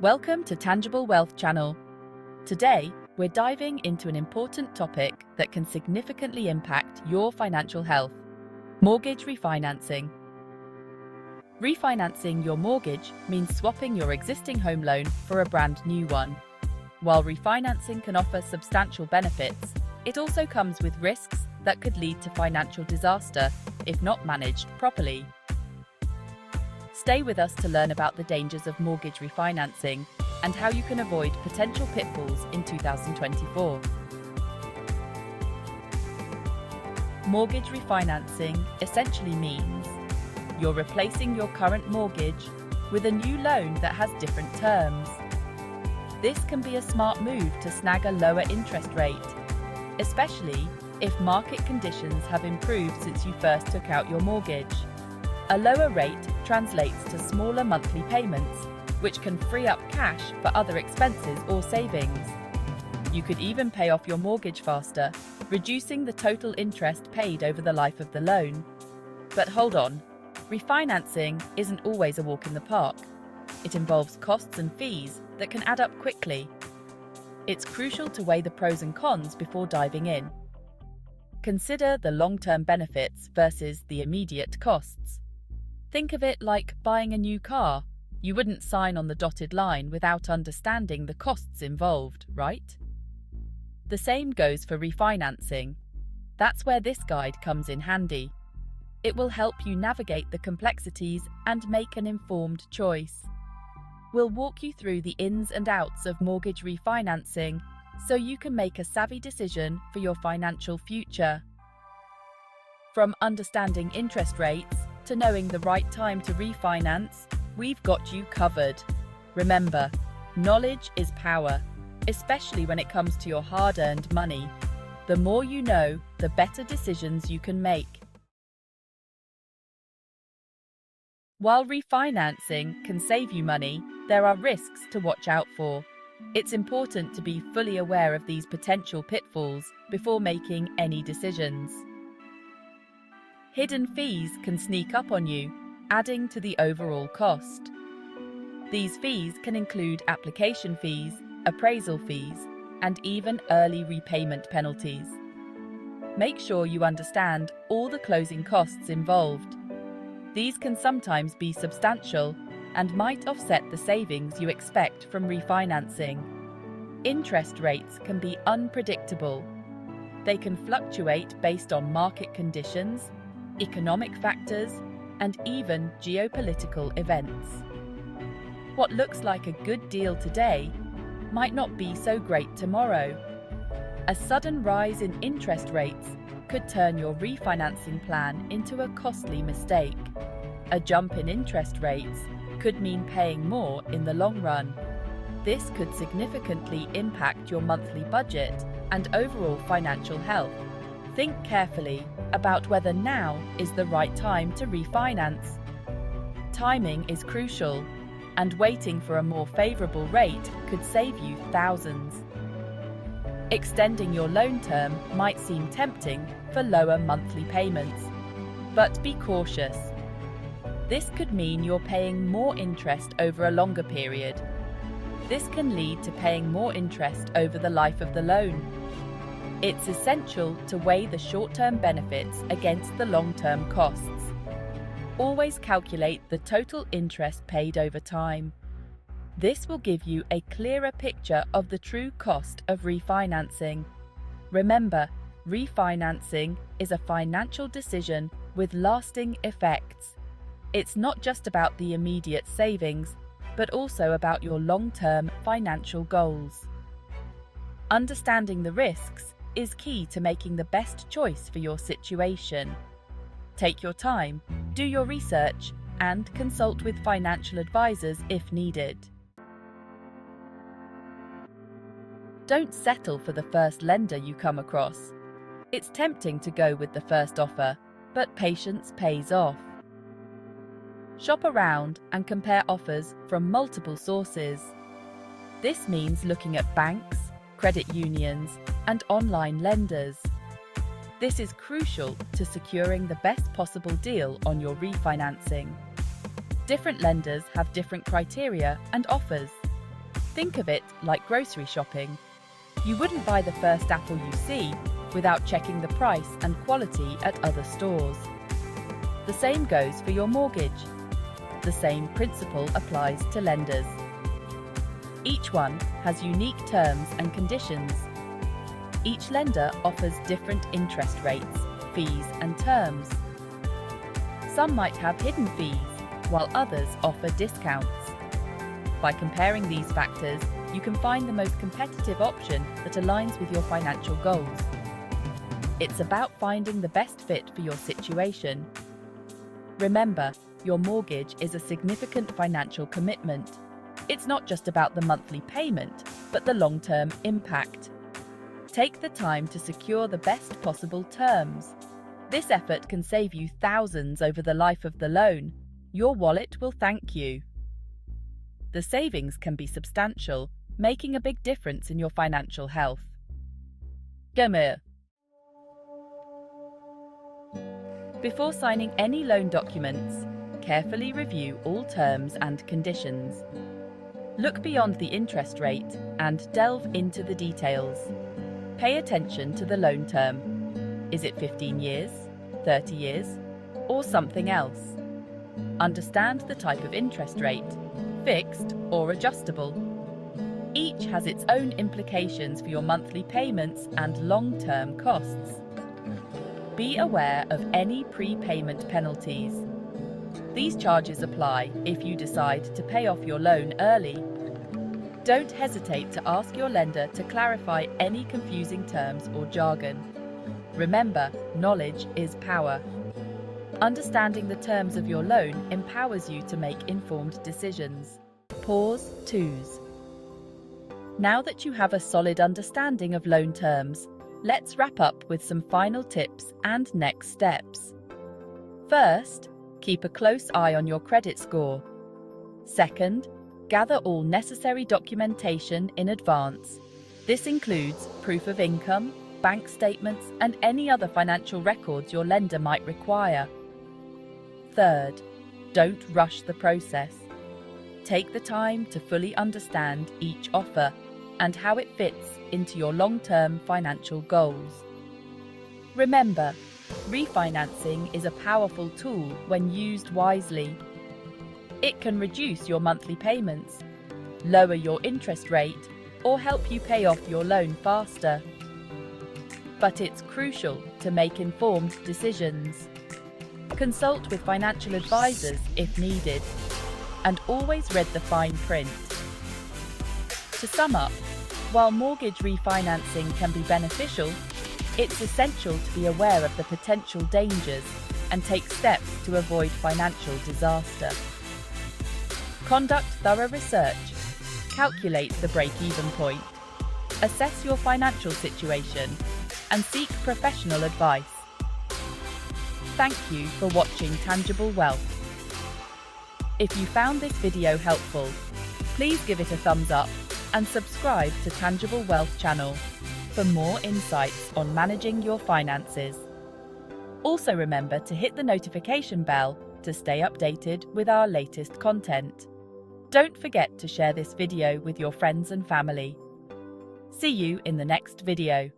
Welcome to Tangible Wealth Channel. Today, we're diving into an important topic that can significantly impact your financial health: mortgage refinancing. Refinancing your mortgage means swapping your existing home loan for a brand new one. While refinancing can offer substantial benefits, it also comes with risks that could lead to financial disaster if not managed properly. Stay with us to learn about the dangers of mortgage refinancing and how you can avoid potential pitfalls in 2024. Mortgage refinancing essentially means you're replacing your current mortgage with a new loan that has different terms. This can be a smart move to snag a lower interest rate, especially if market conditions have improved since you first took out your mortgage. A lower rate translates to smaller monthly payments, which can free up cash for other expenses or savings. You could even pay off your mortgage faster, reducing the total interest paid over the life of the loan. But hold on, refinancing isn't always a walk in the park. It involves costs and fees that can add up quickly. It's crucial to weigh the pros and cons before diving in. Consider the long-term benefits versus the immediate costs. Think of it like buying a new car. You wouldn't sign on the dotted line without understanding the costs involved, right? The same goes for refinancing. That's where this guide comes in handy. It will help you navigate the complexities and make an informed choice. We'll walk you through the ins and outs of mortgage refinancing so you can make a savvy decision for your financial future. From understanding interest rates to knowing the right time to refinance, we've got you covered. Remember, knowledge is power, especially when it comes to your hard-earned money. The more you know, the better decisions you can make. While refinancing can save you money, there are risks to watch out for. It's important to be fully aware of these potential pitfalls before making any decisions. Hidden fees can sneak up on you, adding to the overall cost. These fees can include application fees, appraisal fees, and even early repayment penalties. Make sure you understand all the closing costs involved. These can sometimes be substantial and might offset the savings you expect from refinancing. Interest rates can be unpredictable. They can fluctuate based on market conditions, economic factors, and even geopolitical events. What looks like a good deal today might not be so great tomorrow. A sudden rise in interest rates could turn your refinancing plan into a costly mistake. A jump in interest rates could mean paying more in the long run. This could significantly impact your monthly budget and overall financial health. Think carefully about whether now is the right time to refinance. Timing is crucial, and waiting for a more favorable rate could save you thousands. Extending your loan term might seem tempting for lower monthly payments, but be cautious. This could mean you're paying more interest over a longer period. This can lead to paying more interest over the life of the loan. It's essential to weigh the short-term benefits against the long-term costs. Always calculate the total interest paid over time. This will give you a clearer picture of the true cost of refinancing. Remember, refinancing is a financial decision with lasting effects. It's not just about the immediate savings, but also about your long-term financial goals. Understanding the risks is key to making the best choice for your situation. Take your time, do your research, and consult with financial advisors if needed. Don't settle for the first lender you come across. It's tempting to go with the first offer, but patience pays off. Shop around and compare offers from multiple sources. This means looking at banks, credit unions, and online lenders. This is crucial to securing the best possible deal on your refinancing. Different lenders have different criteria and offers. Think of it like grocery shopping. You wouldn't buy the first apple you see without checking the price and quality at other stores. The same goes for your mortgage. The same principle applies to lenders. Each one has unique terms and conditions. Each lender offers different interest rates, fees, and terms. Some might have hidden fees, while others offer discounts. By comparing these factors, you can find the most competitive option that aligns with your financial goals. It's about finding the best fit for your situation. Remember, your mortgage is a significant financial commitment. It's not just about the monthly payment, but the long-term impact. Take the time to secure the best possible terms. This effort can save you thousands over the life of the loan. Your wallet will thank you. The savings can be substantial, making a big difference in your financial health. Gamur. Before signing any loan documents, carefully review all terms and conditions. Look beyond the interest rate and delve into the details. Pay attention to the loan term. Is it 15 years, 30 years, or something else? Understand the type of interest rate, fixed or adjustable. Each has its own implications for your monthly payments and long-term costs. Be aware of any prepayment penalties. These charges apply if you decide to pay off your loan early. Don't hesitate to ask your lender to clarify any confusing terms or jargon. Remember, knowledge is power. Understanding the terms of your loan empowers you to make informed decisions. Pause 2s. Now that you have a solid understanding of loan terms, let's wrap up with some final tips and next steps. First, keep a close eye on your credit score. Second, gather all necessary documentation in advance. This includes proof of income, bank statements, and any other financial records your lender might require. Third, don't rush the process. Take the time to fully understand each offer and how it fits into your long-term financial goals. Remember, refinancing is a powerful tool when used wisely. It can reduce your monthly payments, lower your interest rate, or help you pay off your loan faster. But it's crucial to make informed decisions. Consult with financial advisors if needed, and always read the fine print. To sum up, while mortgage refinancing can be beneficial, it's essential to be aware of the potential dangers and take steps to avoid financial disaster. Conduct thorough research, calculate the break-even point, assess your financial situation, and seek professional advice. Thank you for watching Tangible Wealth. If you found this video helpful, please give it a thumbs up and subscribe to Tangible Wealth channel for more insights on managing your finances. Also remember to hit the notification bell to stay updated with our latest content. Don't forget to share this video with your friends and family. See you in the next video.